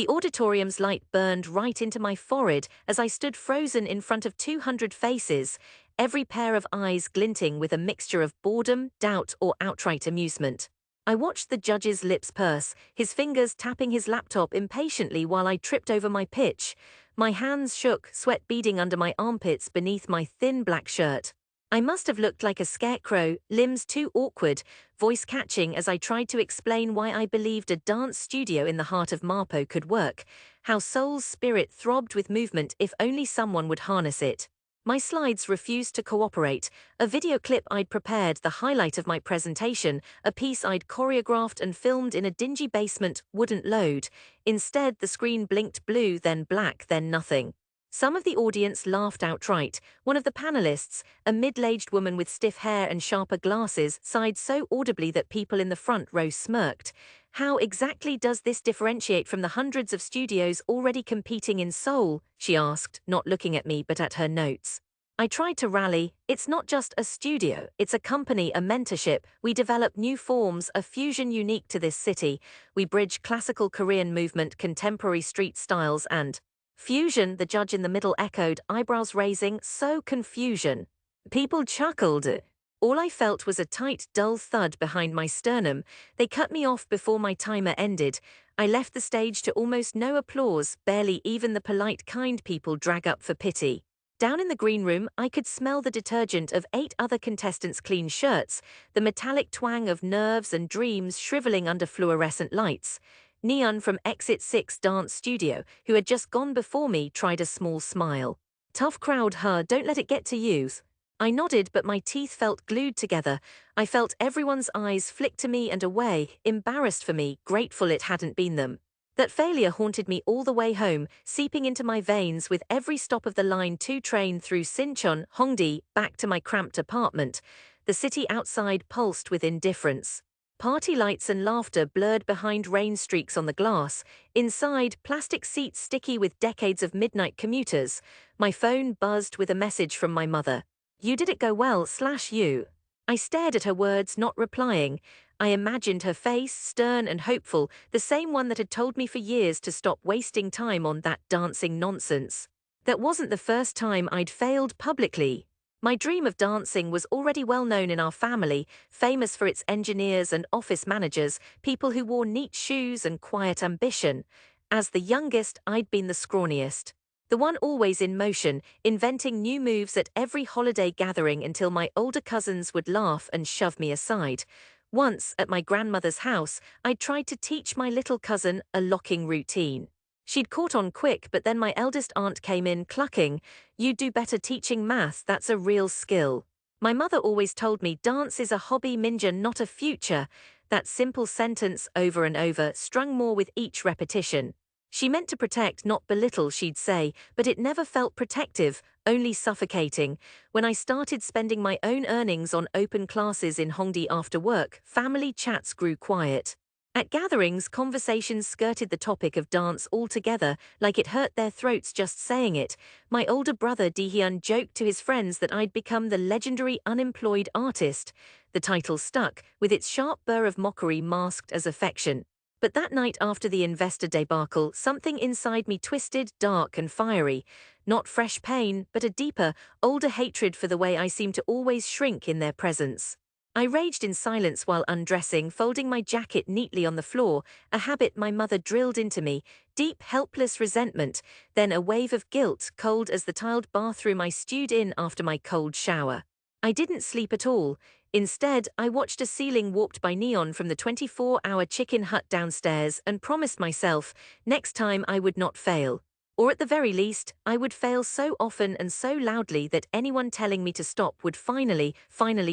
The auditorium's light burned right into my forehead as I stood frozen in front of 200 faces, every pair of eyes glinting with a mixture of boredom, doubt, or outright amusement. I watched the judge's lips purse, his fingers tapping his laptop impatiently while I tripped over my pitch. My hands shook, sweat beading under my armpits beneath my thin black shirt. I must have looked like a scarecrow, limbs too awkward, voice catching as I tried to explain why I believed a dance studio in the heart of Marpo could work, how Seoul's spirit throbbed with movement if only someone would harness it. My slides refused to cooperate. A video clip I'd prepared, the highlight of my presentation, a piece I'd choreographed and filmed in a dingy basement, wouldn't load. Instead, the screen blinked blue, then black, then nothing. Some of the audience laughed outright. One of the panelists, a middle-aged woman with stiff hair and sharper glasses, sighed so audibly that people in the front row smirked. How exactly does this differentiate from the hundreds of studios already competing in Seoul? She asked, not looking at me but at her notes. I tried to rally. It's not just a studio, it's a company, a mentorship. We develop new forms, a fusion unique to this city. We bridge classical Korean movement, contemporary street styles, and fusion, the judge in the middle echoed, eyebrows raising, so confusion. People chuckled. All I felt was a tight, dull thud behind my sternum. They cut me off before my timer ended. I left the stage to almost no applause, barely even the polite, kind people drag up for pity. Down in the green room, I could smell the detergent of 8 other contestants' clean shirts, the metallic twang of nerves and dreams shriveling under fluorescent lights. Neon from Exit 6 Dance Studio, who had just gone before me, tried a small smile. Tough crowd, huh? Don't let it get to you. I nodded, but my teeth felt glued together. I felt everyone's eyes flick to me and away, embarrassed for me, grateful it hadn't been them. That failure haunted me all the way home, seeping into my veins with every stop of the Line 2 train through Sinchon, Hongdae, back to my cramped apartment. The city outside pulsed with indifference. Party lights and laughter blurred behind rain streaks on the glass. Inside, plastic seats sticky with decades of midnight commuters. My phone buzzed with a message from my mother. You did it go well, /you. I stared at her words, not replying. I imagined her face, stern and hopeful, the same one that had told me for years to stop wasting time on that dancing nonsense. That wasn't the first time I'd failed publicly. My dream of dancing was already well known in our family, famous for its engineers and office managers, people who wore neat shoes and quiet ambition. As the youngest, I'd been the scrawniest. The one always in motion, inventing new moves at every holiday gathering until my older cousins would laugh and shove me aside. Once, at my grandmother's house, I tried to teach my little cousin a locking routine. She'd caught on quick, but then my eldest aunt came in clucking, "You'd do better teaching math, that's a real skill." My mother always told me dance is a hobby, Minja, not a future. That simple sentence over and over, strung more with each repetition. She meant to protect, not belittle, she'd say, but it never felt protective, only suffocating. When I started spending my own earnings on open classes in Hongdae after work, family chats grew quiet. At gatherings, conversations skirted the topic of dance altogether, like it hurt their throats just saying it. My older brother Dehyun joked to his friends that I'd become the legendary unemployed artist. The title stuck, with its sharp burr of mockery masked as affection. But that night after the investor debacle, something inside me twisted, dark and fiery. Not fresh pain, but a deeper, older hatred for the way I seemed to always shrink in their presence. I raged in silence while undressing, folding my jacket neatly on the floor, a habit my mother drilled into me, deep, helpless resentment, then a wave of guilt, cold as the tiled bathroom I stewed in after my cold shower. I didn't sleep at all. Instead, I watched a ceiling warped by neon from the 24-hour chicken hut downstairs and promised myself, next time I would not fail. Or at the very least, I would fail so often and so loudly that anyone telling me to stop would finally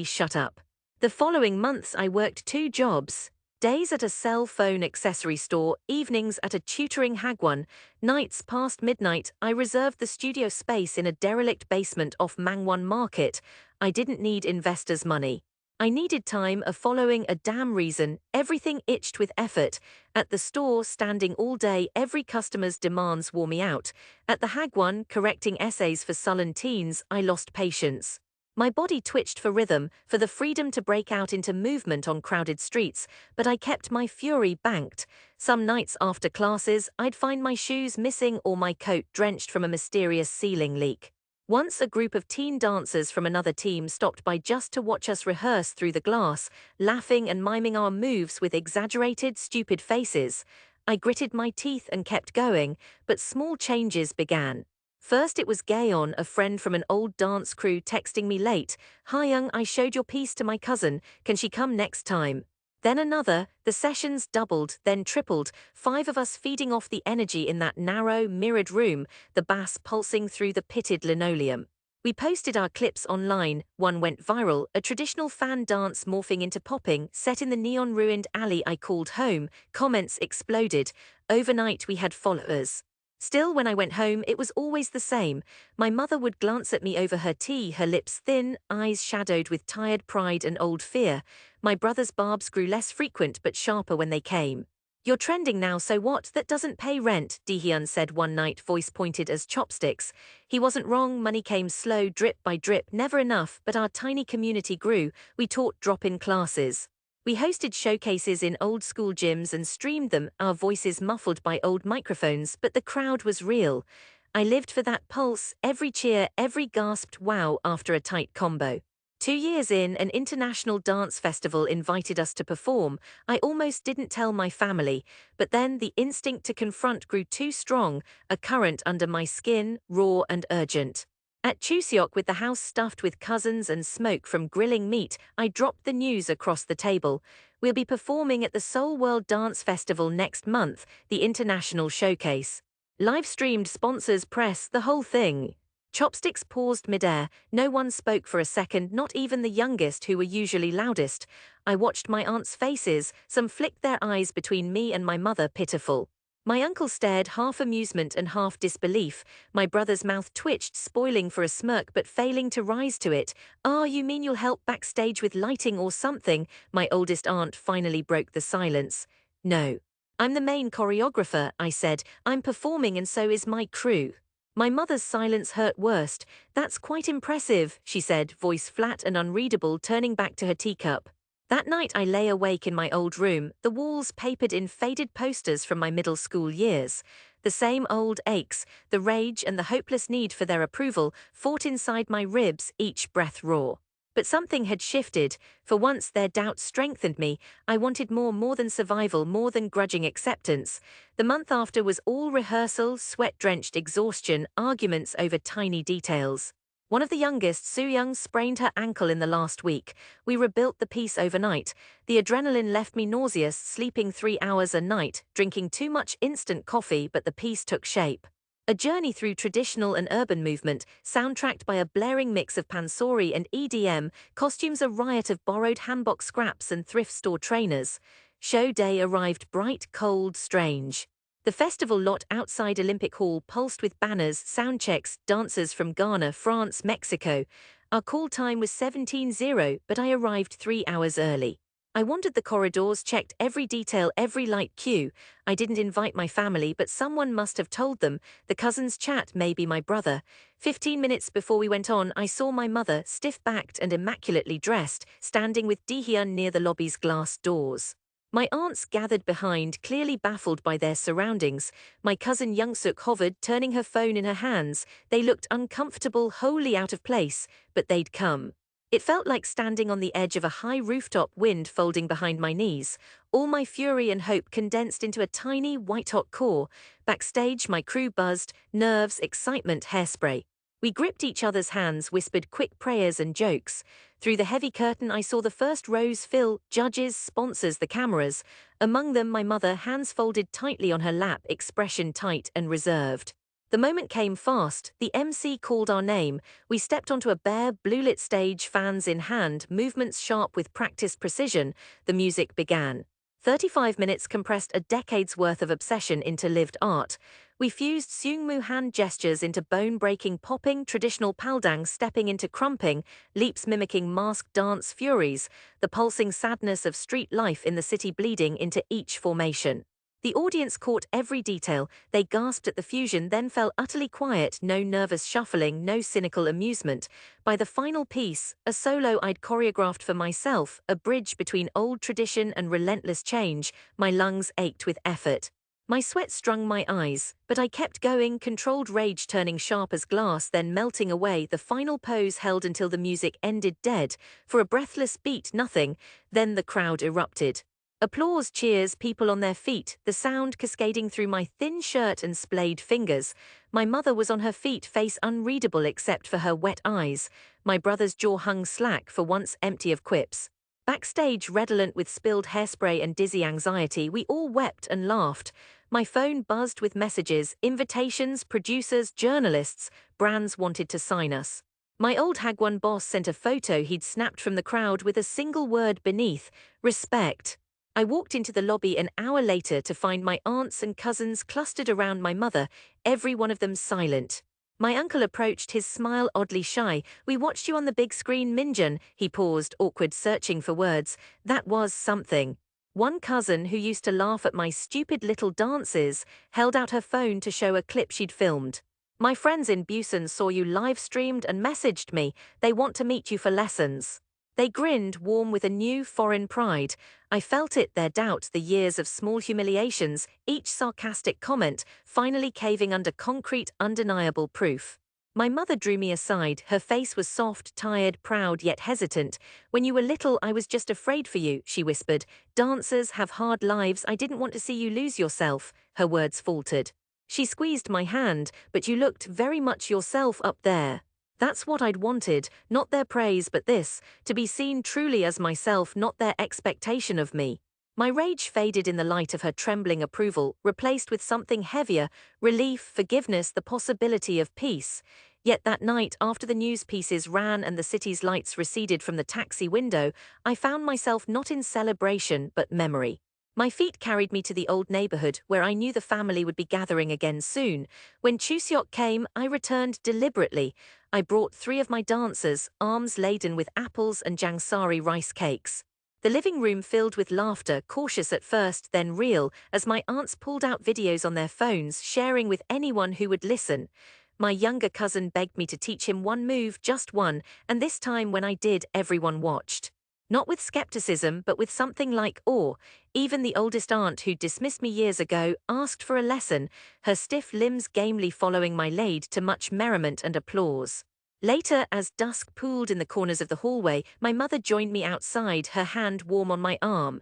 shut up. The following months I worked 2 jobs. Days at a cell phone accessory store, evenings at a tutoring hagwon, nights past midnight. I reserved the studio space in a derelict basement off Mangwon Market. I didn't need investors' money. I needed time, a following, a damn reason. Everything itched with effort. At the store, standing all day, every customer's demands wore me out. At the hagwon, correcting essays for sullen teens, I lost patience. My body twitched for rhythm, for the freedom to break out into movement on crowded streets, but I kept my fury banked. Some nights after classes, I'd find my shoes missing or my coat drenched from a mysterious ceiling leak. Once a group of teen dancers from another team stopped by just to watch us rehearse through the glass, laughing and miming our moves with exaggerated, stupid faces. I gritted my teeth and kept going, but small changes began. First it was Gayon, a friend from an old dance crew, texting me late. "Hi young, I showed your piece to my cousin, can she come next time?" Then another, the sessions doubled, then tripled, 5 of us feeding off the energy in that narrow, mirrored room, the bass pulsing through the pitted linoleum. We posted our clips online, one went viral, a traditional fan dance morphing into popping, set in the neon-ruined alley I called home, comments exploded. Overnight we had followers. Still, when I went home, it was always the same. My mother would glance at me over her tea, her lips thin, eyes shadowed with tired pride and old fear. My brother's barbs grew less frequent but sharper when they came. "You're trending now, so what? That doesn't pay rent," Dihyun said one night, voice pointed as chopsticks. He wasn't wrong, money came slow, drip by drip, never enough, but our tiny community grew. We taught drop-in classes. We hosted showcases in old school gyms and streamed them, our voices muffled by old microphones, but the crowd was real. I lived for that pulse, every cheer, every gasped wow after a tight combo. 2 years in, an international dance festival invited us to perform. I almost didn't tell my family, but then the instinct to confront grew too strong, a current under my skin, raw and urgent. At Chuseok, with the house stuffed with cousins and smoke from grilling meat, I dropped the news across the table. "We'll be performing at the Seoul World Dance Festival next month, the international showcase. Live-streamed, sponsors, press, the whole thing." Chopsticks paused midair. No one spoke for a second, not even the youngest, who were usually loudest. I watched my aunts' faces, some flicked their eyes between me and my mother, pitiful. My uncle stared, half amusement and half disbelief. My brother's mouth twitched, spoiling for a smirk but failing to rise to it. "Ah, you mean you'll help backstage with lighting or something?" My oldest aunt finally broke the silence. "No. I'm the main choreographer," I said. "I'm performing and so is my crew." My mother's silence hurt worst. "That's quite impressive," she said, voice flat and unreadable, turning back to her teacup. That night I lay awake in my old room, the walls papered in faded posters from my middle school years. The same old aches, the rage and the hopeless need for their approval fought inside my ribs, each breath raw. But something had shifted. For once their doubts strengthened me. I wanted more than survival, more than grudging acceptance. The month after was all rehearsal, sweat-drenched exhaustion, arguments over tiny details. One of the youngest, Soo-young, sprained her ankle in the last week. We rebuilt the piece overnight. The adrenaline left me nauseous, sleeping 3 hours a night, drinking too much instant coffee, but the piece took shape. A journey through traditional and urban movement, soundtracked by a blaring mix of pansori and EDM, costumes a riot of borrowed hanbok scraps and thrift store trainers. Show day arrived bright, cold, strange. The festival lot outside Olympic Hall pulsed with banners, sound checks, dancers from Ghana, France, Mexico. Our call time was 17:00, but I arrived 3 hours early. I wandered the corridors, checked every detail, every light cue. I didn't invite my family, but someone must have told them. The cousins chat, maybe my brother. 15 minutes before we went on, I saw my mother, stiff-backed and immaculately dressed, standing with Dihyun near the lobby's glass doors. My aunts gathered behind, clearly baffled by their surroundings. My cousin Youngsuk hovered, turning her phone in her hands. They looked uncomfortable, wholly out of place, but they'd come. It felt like standing on the edge of a high rooftop, wind folding behind my knees. All my fury and hope condensed into a tiny, white-hot core. Backstage, my crew buzzed, nerves, excitement, hairspray. We gripped each other's hands, whispered quick prayers and jokes. Through the heavy curtain I saw the first rows fill, judges, sponsors, the cameras. Among them my mother, hands folded tightly on her lap, expression tight and reserved. The moment came fast. The MC called our name. We stepped onto a bare, blue-lit stage, fans in hand, movements sharp with practiced precision. The music began. 35 minutes compressed a decade's worth of obsession into lived art. We fused seungmu hand gestures into bone-breaking popping, traditional paldang stepping into crumping, leaps mimicking masked dance furies, the pulsing sadness of street life in the city bleeding into each formation. The audience caught every detail. They gasped at the fusion, then fell utterly quiet, no nervous shuffling, no cynical amusement. By the final piece, a solo I'd choreographed for myself, a bridge between old tradition and relentless change, my lungs ached with effort. My sweat strung my eyes, but I kept going, controlled rage turning sharp as glass, then melting away, the final pose held until the music ended dead. For a breathless beat, nothing. Then the crowd erupted. Applause, cheers, people on their feet, the sound cascading through my thin shirt and splayed fingers. My mother was on her feet, face unreadable except for her wet eyes. My brother's jaw hung slack, for once empty of quips. Backstage, redolent with spilled hairspray and dizzy anxiety, we all wept and laughed. My phone buzzed with messages, invitations, producers, journalists. Brands wanted to sign us. My old Hagwon boss sent a photo he'd snapped from the crowd with a single word beneath: respect. I walked into the lobby an hour later to find my aunts and cousins clustered around my mother, every one of them silent. My uncle approached, his smile oddly shy. "We watched you on the big screen, Minjun." He paused, awkward, searching for words. That was something. One cousin, who used to laugh at my stupid little dances, held out her phone to show a clip she'd filmed. "My friends in Busan saw you live streamed and messaged me. They want to meet you for lessons." They grinned, warm with a new foreign pride. I felt it, their doubt, the years of small humiliations, each sarcastic comment, finally caving under concrete, undeniable proof. My mother drew me aside. Her face was soft, tired, proud, yet hesitant. "When you were little, I was just afraid for you," she whispered. "Dancers have hard lives. I didn't want to see you lose yourself." Her words faltered. She squeezed my hand. "But you looked very much yourself up there." That's what I'd wanted, not their praise but this, to be seen truly as myself, not their expectation of me. My rage faded in the light of her trembling approval, replaced with something heavier: relief, forgiveness, the possibility of peace. Yet that night, after the news pieces ran and the city's lights receded from the taxi window, I found myself not in celebration but memory. My feet carried me to the old neighborhood, where I knew the family would be gathering again soon. When Chuseok came, I returned deliberately. I brought 3 of my dancers, arms laden with apples and jangsari rice cakes. The living room filled with laughter, cautious at first, then real, as my aunts pulled out videos on their phones, sharing with anyone who would listen. My younger cousin begged me to teach him one move, just one, and this time when I did, everyone watched. Not with skepticism, but with something like awe. Even the oldest aunt, who dismissed me years ago, asked for a lesson, her stiff limbs gamely following my lead to much merriment and applause. Later, as dusk pooled in the corners of the hallway, my mother joined me outside, her hand warm on my arm.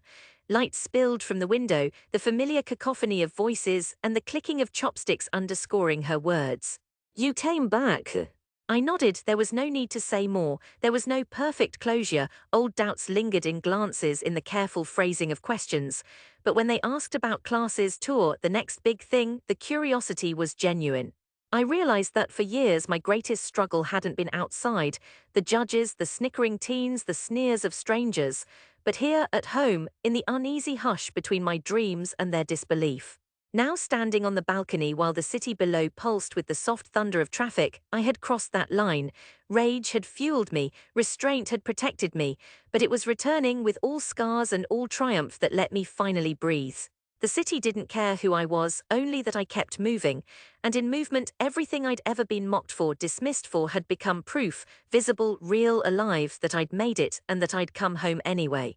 Light spilled from the window, the familiar cacophony of voices and the clicking of chopsticks underscoring her words. "You came back." I nodded. There was no need to say more. There was no perfect closure. Old doubts lingered in glances, in the careful phrasing of questions. But when they asked about classes, tour, the next big thing, the curiosity was genuine. I realized that for years my greatest struggle hadn't been outside, the judges, the snickering teens, the sneers of strangers, but here at home, in the uneasy hush between my dreams and their disbelief. Now standing on the balcony while the city below pulsed with the soft thunder of traffic, I had crossed that line. Rage had fueled me, restraint had protected me, but it was returning with all scars and all triumph that let me finally breathe. The city didn't care who I was, only that I kept moving, and in movement everything I'd ever been mocked for, dismissed for, had become proof, visible, real, alive, that I'd made it and that I'd come home anyway.